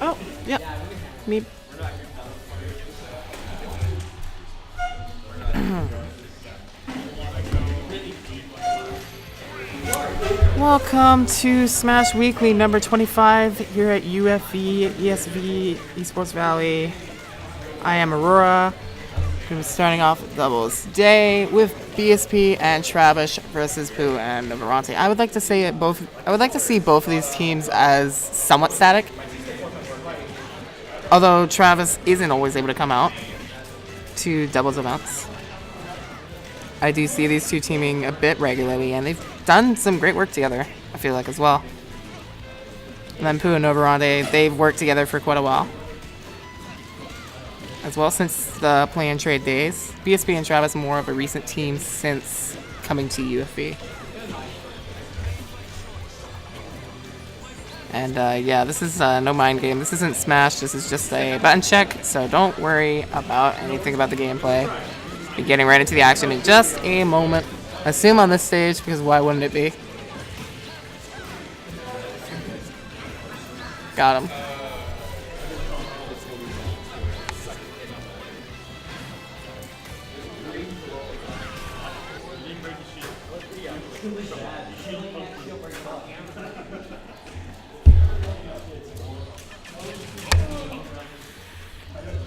Oh, yep. Me. Welcome to Smash Weekly number 25 here at UFV, ESV, Esports Valley. I am Aurora. We're starting off doubles day with BSP and Travis versus Pooh and Novarante. I would like to see both of these teams as somewhat static. Although Travis isn't always able to come out to doubles events. I do see these two teaming a bit regularly, and they've done some great work together, I feel like, as well. And then Pooh and Novarante, they've worked together for quite a while. As well, since the play and trade days. BSP and Travis more of a recent team since coming to UFB. And yeah, this is no mind game. This isn't Smash, this is just a button check, so don't worry about anything about the gameplay. Be getting right into the action in just a moment. Assume on this stage, because why wouldn't it be? Got him.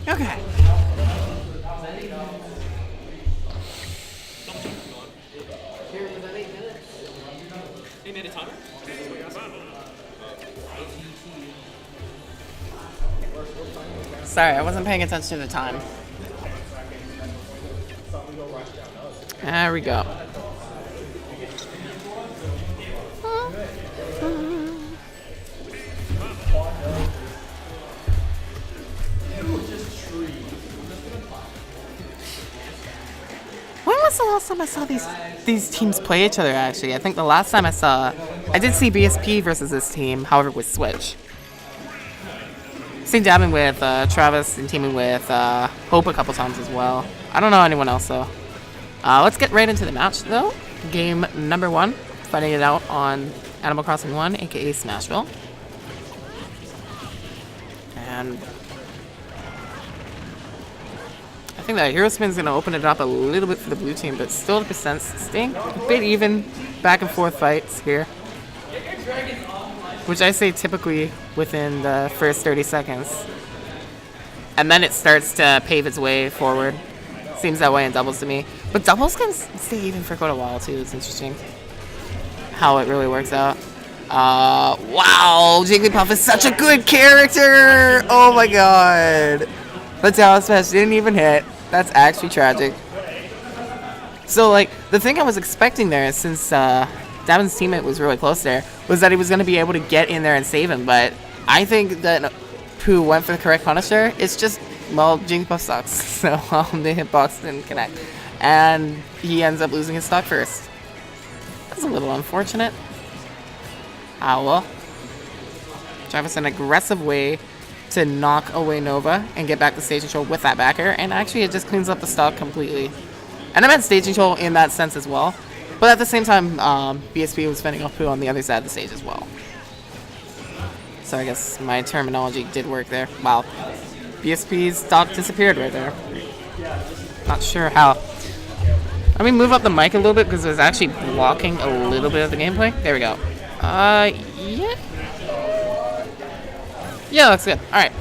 Okay. Sorry, I wasn't paying attention to the time. There we go. When was the last time I saw these teams play each other, actually? I think the last time I did see BSP versus this team, however, with Switch. Seen dabbing with Travis and teaming with Hope a couple times as well. I don't know anyone else, though. Let's get right into the match, though. Game number 1, fighting it out on Animal Crossing 1, aka Smashville. And I think that Hero Spin's going to open it up a little bit for the blue team, but still the percents staying a bit even back and forth fights here. Which I say typically within the first 30 seconds. And then it starts to pave its way forward. Seems that way in doubles to me. But doubles can stay even for quite a while too. It's interesting how it really works out. Wow! Jigglypuff is such a good character! Oh my god! The Talon Smash didn't even hit. That's actually tragic. So, like, the thing I was expecting there, since Davin's teammate was really close there, was that he was going to be able to get in there and save him, but I think that Pooh went for the correct punisher. It's just, well, Jigglypuff sucks, so the hitbox didn't connect, and he ends up losing his stock first. That's a little unfortunate. Ah, well. Travis an aggressive way to knock away Nova and get back to stage control with that backer, and actually it just cleans up the stock completely. And I meant stage control in that sense as well. But at the same time, BSP was fending off Pooh on the other side of the stage as well. So I guess my terminology did work there. Wow. BSP's stock disappeared right there. Not sure how. Let me move up the mic a little bit because it was actually blocking a little bit of the gameplay. There we go. Yeah. Yeah, that's good. Alright.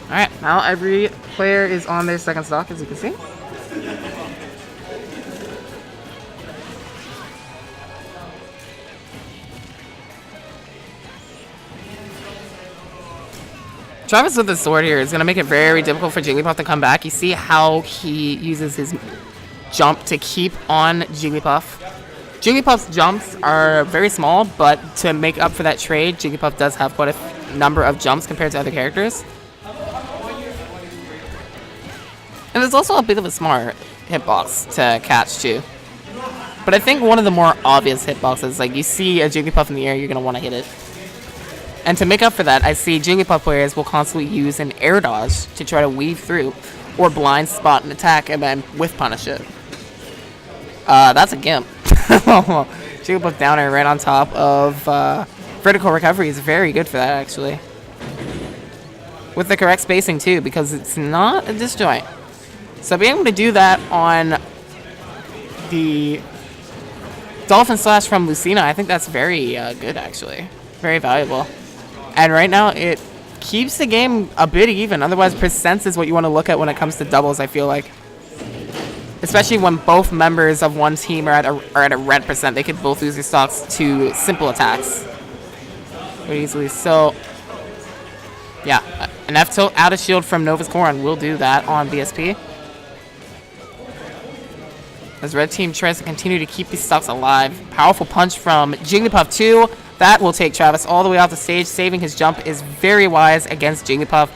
Alright, now every player is on their second stock, as you can see. Travis with the sword here is going to make it very difficult for Jigglypuff to come back. You see how he uses his jump to keep on Jigglypuff. Jigglypuff's jumps are very small, but to make up for that trade, Jigglypuff does have quite a number of jumps compared to other characters. And there's also a bit of a smart hitbox to catch too. But I think one of the more obvious hitboxes, like you see a Jigglypuff in the air, you're going to want to hit it. And to make up for that, I see Jigglypuff players will constantly use an air dodge to try to weave through, or blind spot an attack and then whiff punish it. That's a gimp. Jigglypuff down air right on top of vertical recovery is very good for that, actually. With the correct spacing, too, because it's not a disjoint. So being able to do that on the Dolphin Slash from Lucina, I think that's very good, actually. Very valuable. And right now, it keeps the game a bit even. Otherwise, percents is what you want to look at when it comes to doubles, I feel like. Especially when both members of one team are at a red percent. They could both lose their stocks to simple attacks very easily. So, yeah, an F-tilt out of shield from Nova's Corrin will do that on BSP. As red team tries to continue to keep these stocks alive. Powerful punch from Jigglypuff 2. That will take Travis all the way off the stage. Saving his jump is very wise against Jigglypuff.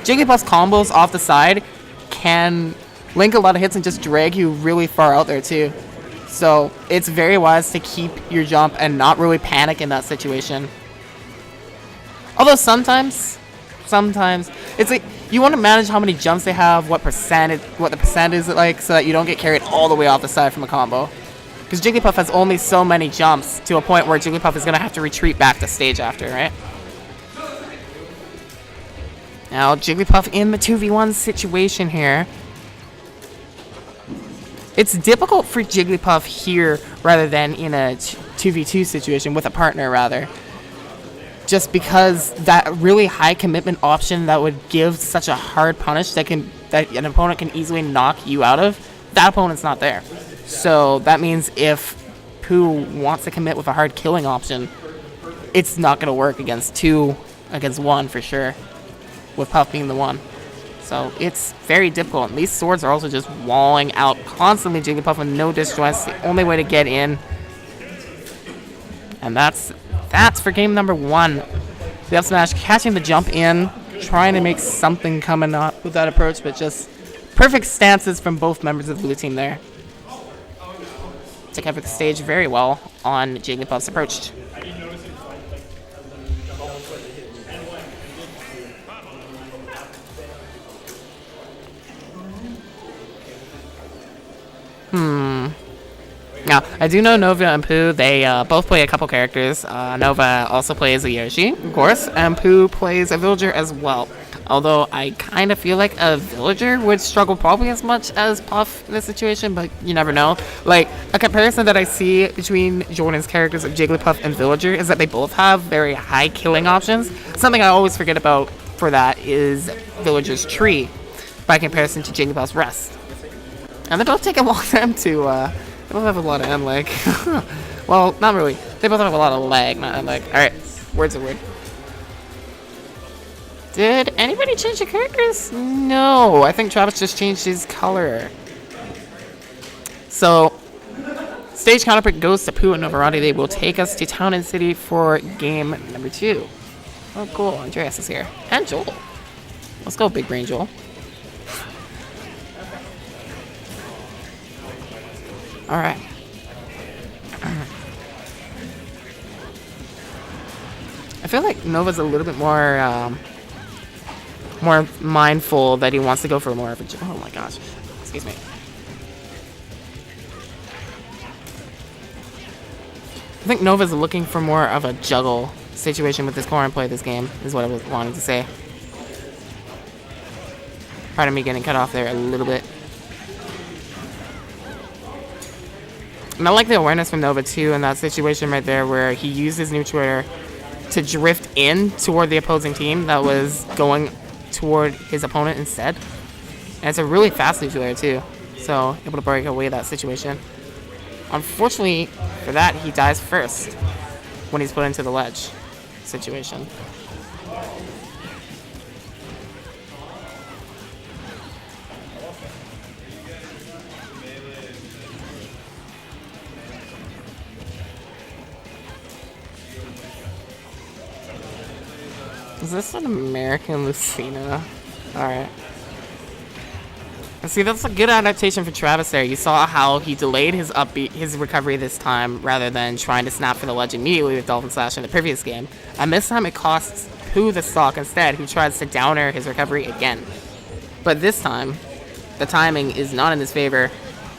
Jigglypuff's combos off the side can link a lot of hits and just drag you really far out there too. So it's very wise to keep your jump and not really panic in that situation. Although sometimes it's like you want to manage how many jumps they have, what the percent is like, so that you don't get carried all the way off the side from a combo. Because Jigglypuff has only so many jumps to a point where Jigglypuff is going to have to retreat back to stage after, right? Now Jigglypuff in the 2v1 situation here. It's difficult for Jigglypuff here rather than in a 2v2 situation with a partner, rather. Just because that really high commitment option that would give such a hard punish that an opponent can easily knock you out of, that opponent's not there. So that means if Pooh wants to commit with a hard killing option, it's not going to work against 2 against 1 for sure, with Puff being the 1. So it's very difficult. And these swords are also just walling out constantly. Jigglypuff with no disjoints, the only way to get in. And that's for game number 1. The up smash, catching the jump in, trying to make something coming up with that approach, but just perfect stances from both members of the blue team there to cover the stage very well on Jigglypuff's approach. Now, I do know Nova and Pooh, they both play a couple characters. Nova also plays a Yoshi, of course, and Pooh plays a villager as well. Although I kind of feel like a villager would struggle probably as much as Puff in this situation, but you never know. Like, a comparison that I see between Jordan's characters of Jigglypuff and Villager is that they both have very high killing options. Something I always forget about for that is Villager's tree, by comparison to Jigglypuff's rest. And they both take a long time to, they both have a lot of M lag. Well, not really. They both have a lot of lag, not M lag. Alright, word's a word. Did anybody change the characters? No, I think Travis just changed his color. So, stage counterpick goes to Pooh and Novarante. They will take us to Town and City for game number 2. Oh, cool. Andreas is here. And Joel. Let's go, big brain Joel. Alright. I feel like Nova's a little bit more mindful that he wants to go for more of a... Oh my gosh. Excuse me. I think Nova's looking for more of a juggle situation with this Corrin play this game, is what I was wanting to say. Pardon me getting cut off there a little bit. And I like the awareness from Nova too in that situation right there where he used his neutral air to drift in toward the opposing team that was going toward his opponent instead. And it's a really fast neutral air too, so able to break away that situation. Unfortunately for that, he dies first when he's put into the ledge situation. Is this an American Lucina? Alright. See, that's a good adaptation for Travis there. You saw how he delayed his recovery this time rather than trying to snap for the ledge immediately with Dolphin Slash in the previous game. And this time it costs Pooh the stock instead, who tries to down air his recovery again. But this time, the timing is not in his favor,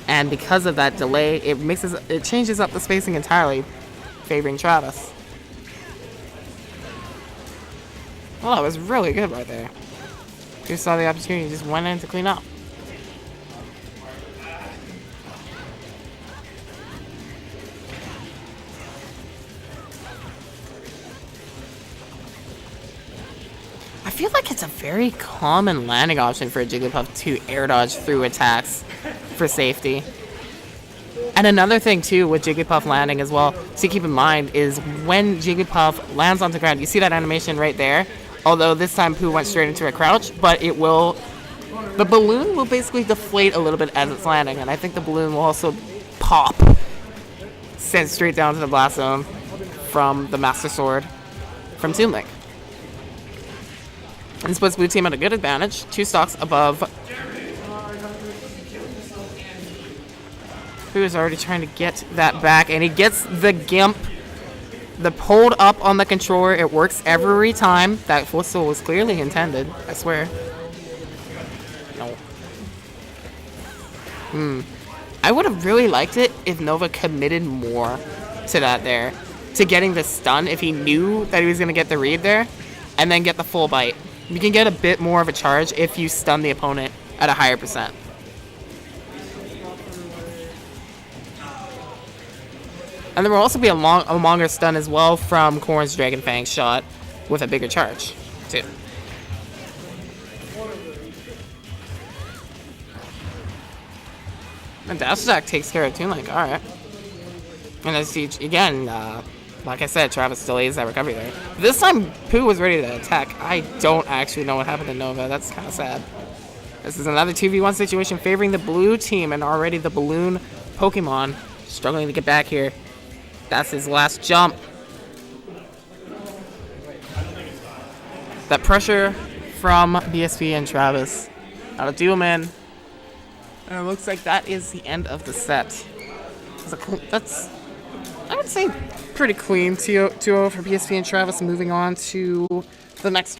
and because of that delay, it changes up the spacing entirely, favoring Travis. Well, that was really good right there. You saw the opportunity, just went in to clean up. I feel like it's a very common landing option for a Jigglypuff to air dodge through attacks for safety. And another thing too with Jigglypuff landing as well, to keep in mind, is when Jigglypuff lands on the ground, you see that animation right there? Although this time Pooh went straight into a crouch, but it will... The balloon will basically deflate a little bit as it's landing, and I think the balloon will also pop, sent straight down to the blast zone from the Master Sword from Toon Link. And this puts Blue Team at a good advantage, 2 stocks above. Pooh is already trying to get that back, and he gets the Gimp. The hold up on the controller, it works every time. That whistle was clearly intended, I swear. No. I would have really liked it if Nova committed more to that there. To getting the stun if he knew that he was going to get the read there, and then get the full bite. You can get a bit more of a charge if you stun the opponent at a higher percent. And there will also be a longer stun as well from Corrin's Dragon Fang shot with a bigger charge, too. And Dash Attack takes care of Toon Link, alright. And as you, again, like I said, Travis delays that recovery there. This time, Pooh was ready to attack. I don't actually know what happened to Nova. That's kind of sad. This is another 2v1 situation favoring the blue team, and already the balloon Pokemon struggling to get back here. That's his last jump. That pressure from BSP and Travis. That'll do him in. And it looks like that is the end of the set. That's, I would say, pretty clean 2-0 for BSP and Travis. Moving on to the next